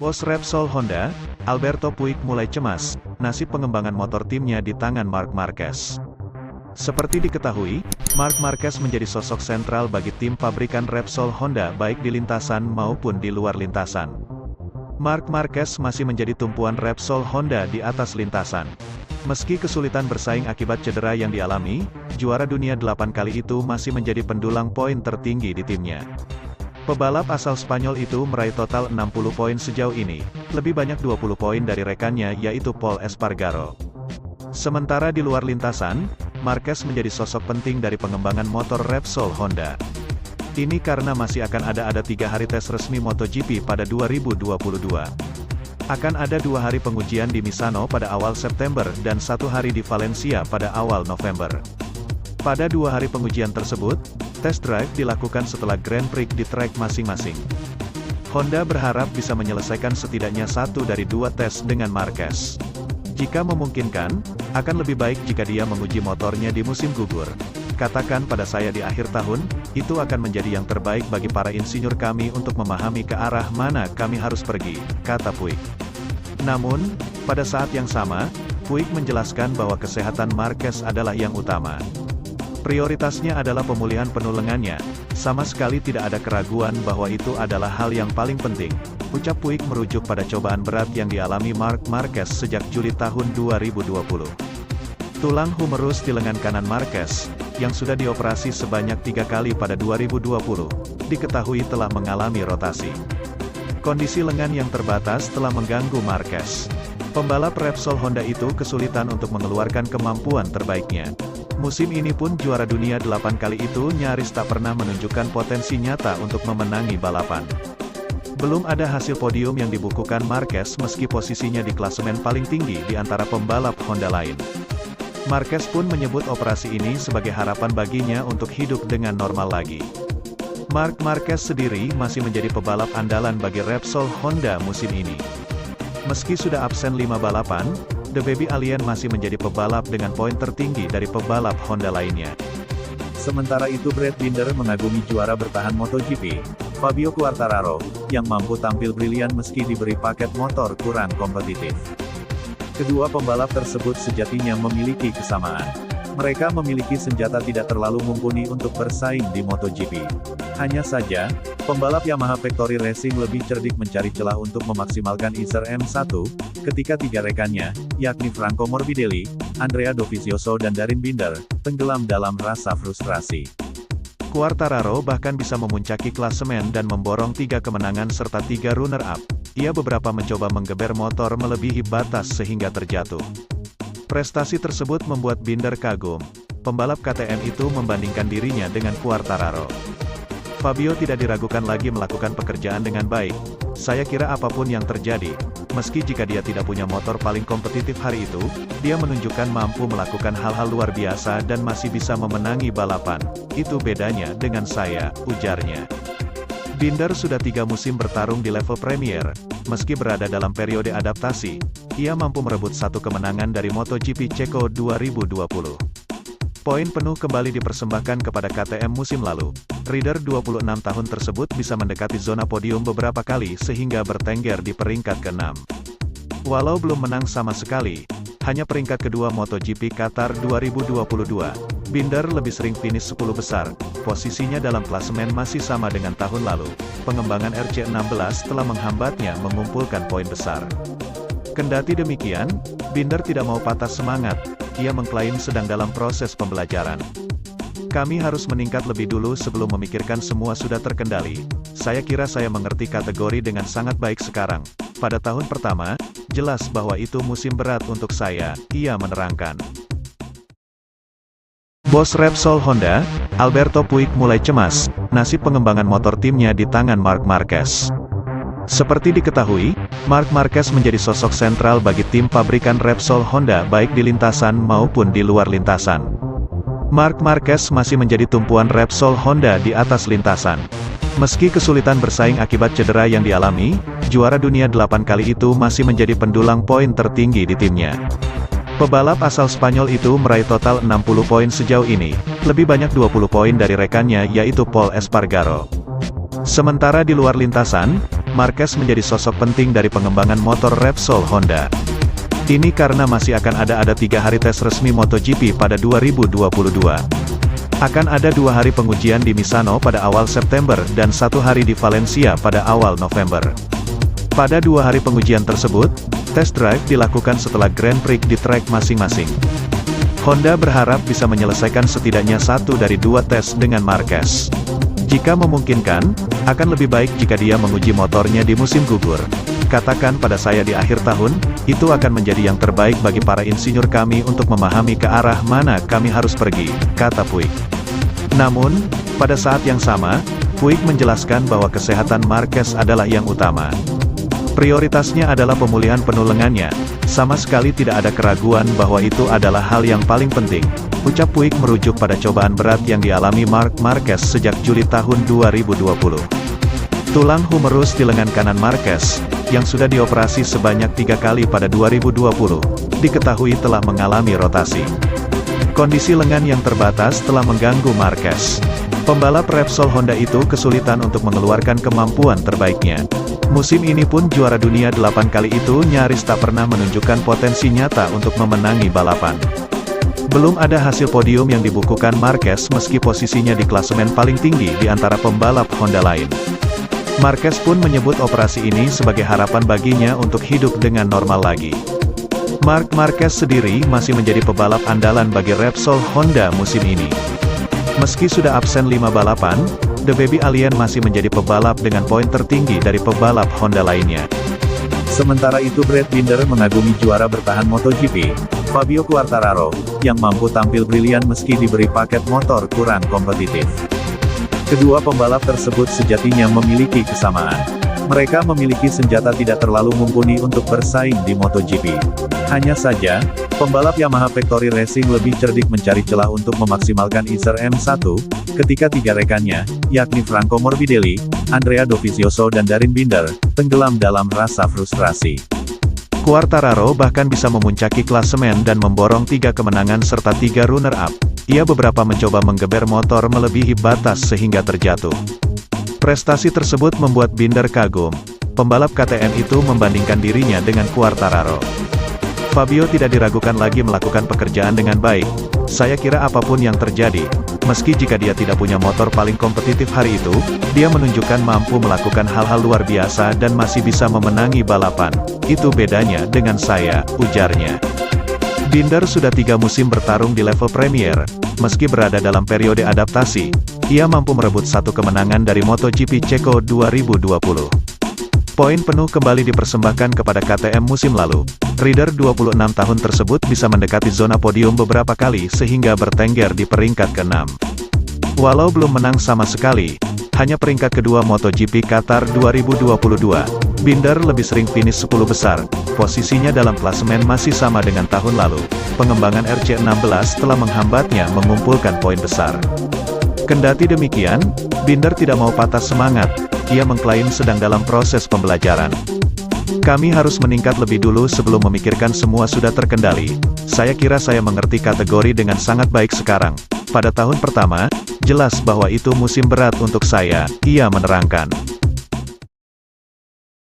Bos Repsol Honda, Alberto Puig mulai cemas, nasib pengembangan motor timnya di tangan Marc Marquez. Seperti diketahui, Marc Marquez menjadi sosok sentral bagi tim pabrikan Repsol Honda baik di lintasan maupun di luar lintasan. Marc Marquez masih menjadi tumpuan Repsol Honda di atas lintasan. Meski kesulitan bersaing akibat cedera yang dialami, juara dunia 8 kali itu masih menjadi pendulang poin tertinggi di timnya. Pebalap asal Spanyol itu meraih total 60 poin sejauh ini, lebih banyak 20 poin dari rekannya yaitu Pol Espargaro. Sementara di luar lintasan, Marquez menjadi sosok penting dari pengembangan motor Repsol Honda. Ini karena masih akan ada 3 hari tes resmi MotoGP pada 2022. Akan ada 2 hari pengujian di Misano pada awal September dan 1 hari di Valencia pada awal November. Pada 2 hari pengujian tersebut, test drive dilakukan setelah Grand Prix di trek masing-masing. Honda berharap bisa menyelesaikan setidaknya 1 dari 2 tes dengan Marquez. Jika memungkinkan, akan lebih baik jika dia menguji motornya di musim gugur. Katakan pada saya di akhir tahun, itu akan menjadi yang terbaik bagi para insinyur kami untuk memahami ke arah mana kami harus pergi, kata Puig. Namun, pada saat yang sama, Puig menjelaskan bahwa kesehatan Marquez adalah yang utama. Prioritasnya adalah pemulihan penuh lengannya, sama sekali tidak ada keraguan bahwa itu adalah hal yang paling penting, ucap Puig merujuk pada cobaan berat yang dialami Marc Marquez sejak Juli tahun 2020. Tulang humerus di lengan kanan Marquez, yang sudah dioperasi sebanyak 3 kali pada 2020, diketahui telah mengalami rotasi. Kondisi lengan yang terbatas telah mengganggu Marquez. Pembalap Repsol Honda itu kesulitan untuk mengeluarkan kemampuan terbaiknya. Musim ini pun juara dunia 8 kali itu nyaris tak pernah menunjukkan potensi nyata untuk memenangi balapan. Belum ada hasil podium yang dibukukan Marquez meski posisinya di klasemen paling tinggi di antara pembalap Honda lain. Marquez pun menyebut operasi ini sebagai harapan baginya untuk hidup dengan normal lagi. Marc Marquez sendiri masih menjadi pebalap andalan bagi Repsol Honda musim ini. Meski sudah absen 5 balapan, The Baby Alien masih menjadi pebalap dengan poin tertinggi dari pebalap Honda lainnya. Sementara itu Brad Binder mengagumi juara bertahan MotoGP, Fabio Quartararo, yang mampu tampil brilian meski diberi paket motor kurang kompetitif. Kedua pembalap tersebut sejatinya memiliki kesamaan. Mereka memiliki senjata tidak terlalu mumpuni untuk bersaing di MotoGP. Hanya saja, pembalap Yamaha Factory Racing lebih cerdik mencari celah untuk memaksimalkan ISR M1, ketika 3 rekannya, yakni Franco Morbidelli, Andrea Dovizioso dan Darryn Binder, tenggelam dalam rasa frustrasi. Quartararo bahkan bisa memuncaki klasemen dan memborong 3 kemenangan serta 3 runner-up. Ia beberapa mencoba menggeber motor melebihi batas sehingga terjatuh. Prestasi tersebut membuat Binder kagum. Pembalap KTM itu membandingkan dirinya dengan Quartararo. Fabio tidak diragukan lagi melakukan pekerjaan dengan baik. Saya kira apapun yang terjadi, meski jika dia tidak punya motor paling kompetitif hari itu, dia menunjukkan mampu melakukan hal-hal luar biasa dan masih bisa memenangi balapan. Itu bedanya dengan saya, ujarnya. Binder sudah 3 musim bertarung di level Premier. Meski berada dalam periode adaptasi, ia mampu merebut 1 kemenangan dari MotoGP Ceko 2020. Poin penuh kembali dipersembahkan kepada KTM musim lalu. Rider 26 tahun tersebut bisa mendekati zona podium beberapa kali sehingga bertengger di peringkat ke-6. Walau belum menang sama sekali, hanya peringkat kedua MotoGP Qatar 2022, Binder lebih sering finish 10 besar. Posisinya dalam klasemen masih sama dengan tahun lalu. Pengembangan RC16 telah menghambatnya mengumpulkan poin besar. Kendati demikian, Binder tidak mau patah semangat. Ia mengklaim sedang dalam proses pembelajaran. Kami harus meningkat lebih dulu sebelum memikirkan semua sudah terkendali. Saya kira saya mengerti kategori dengan sangat baik sekarang. Pada tahun pertama, jelas bahwa itu musim berat untuk saya, ia menerangkan. Bos Repsol Honda, Alberto Puig mulai cemas, nasib pengembangan motor timnya di tangan Marc Marquez. Seperti diketahui, Marc Marquez menjadi sosok sentral bagi tim pabrikan Repsol Honda baik di lintasan maupun di luar lintasan. Marc Marquez masih menjadi tumpuan Repsol Honda di atas lintasan. Meski kesulitan bersaing akibat cedera yang dialami, juara dunia 8 kali itu masih menjadi pendulang poin tertinggi di timnya. Pebalap asal Spanyol itu meraih total 60 poin sejauh ini, lebih banyak 20 poin dari rekannya yaitu Pol Espargaro. Sementara di luar lintasan, Marquez menjadi sosok penting dari pengembangan motor Repsol Honda. Ini karena masih akan ada 3 hari tes resmi MotoGP pada 2022. Akan ada 2 hari pengujian di Misano pada awal September dan 1 hari di Valencia pada awal November. Pada 2 hari pengujian tersebut, test drive dilakukan setelah Grand Prix di trek masing-masing. Honda berharap bisa menyelesaikan setidaknya 1 dari 2 tes dengan Marquez. Jika memungkinkan, akan lebih baik jika dia menguji motornya di musim gugur. Katakan pada saya di akhir tahun, itu akan menjadi yang terbaik bagi para insinyur kami untuk memahami ke arah mana kami harus pergi, kata Puig. Namun, pada saat yang sama, Puig menjelaskan bahwa kesehatan Marquez adalah yang utama. Prioritasnya adalah pemulihan penuh lengannya. Sama sekali tidak ada keraguan bahwa itu adalah hal yang paling penting, ucap Puig merujuk pada cobaan berat yang dialami Marc Marquez sejak Juli tahun 2020. Tulang humerus di lengan kanan Marquez, yang sudah dioperasi sebanyak 3 kali pada 2020, diketahui telah mengalami rotasi. Kondisi lengan yang terbatas telah mengganggu Marquez. Pembalap Repsol Honda itu kesulitan untuk mengeluarkan kemampuan terbaiknya. Musim ini pun juara dunia 8 kali itu nyaris tak pernah menunjukkan potensi nyata untuk memenangi balapan. Belum ada hasil podium yang dibukukan Marquez meski posisinya di klasemen paling tinggi di antara pembalap Honda lain. Marquez pun menyebut operasi ini sebagai harapan baginya untuk hidup dengan normal lagi. Marc Marquez sendiri masih menjadi pebalap andalan bagi Repsol Honda musim ini. Meski sudah absen 5 balapan, The Baby Alien masih menjadi pebalap dengan poin tertinggi dari pebalap Honda lainnya. Sementara itu Brad Binder mengagumi juara bertahan MotoGP, Fabio Quartararo, yang mampu tampil brilian meski diberi paket motor kurang kompetitif. Kedua pembalap tersebut sejatinya memiliki kesamaan. Mereka memiliki senjata tidak terlalu mumpuni untuk bersaing di MotoGP. Hanya saja, pembalap Yamaha Factory Racing lebih cerdik mencari celah untuk memaksimalkan ISR M1, ketika 3 rekannya, yakni Franco Morbidelli, Andrea Dovizioso dan Daryn Binder, tenggelam dalam rasa frustrasi. Quartararo bahkan bisa memuncaki klasemen dan memborong 3 kemenangan serta 3 runner-up. Ia beberapa mencoba menggeber motor melebihi batas sehingga terjatuh. Prestasi tersebut membuat Binder kagum. Pembalap KTM itu membandingkan dirinya dengan Quartararo. Fabio tidak diragukan lagi melakukan pekerjaan dengan baik. Saya kira apapun yang terjadi, meski jika dia tidak punya motor paling kompetitif hari itu, dia menunjukkan mampu melakukan hal-hal luar biasa dan masih bisa memenangi balapan. Itu bedanya dengan saya, ujarnya. Binder sudah 3 musim bertarung di level Premier. Meski berada dalam periode adaptasi, ia mampu merebut 1 kemenangan dari MotoGP Ceko 2020. Poin penuh kembali dipersembahkan kepada KTM musim lalu. Rider 26 tahun tersebut bisa mendekati zona podium beberapa kali sehingga bertengger di peringkat ke-6. Walau belum menang sama sekali, hanya peringkat kedua MotoGP Qatar 2022, Binder lebih sering finish 10 besar. Posisinya dalam klasemen masih sama dengan tahun lalu. Pengembangan RC16 telah menghambatnya mengumpulkan poin besar. Kendati demikian, Binder tidak mau patah semangat. Ia mengklaim sedang dalam proses pembelajaran. Kami harus meningkat lebih dulu sebelum memikirkan semua sudah terkendali. Saya kira saya mengerti kategori dengan sangat baik sekarang. Pada tahun pertama, jelas bahwa itu musim berat untuk saya, ia menerangkan.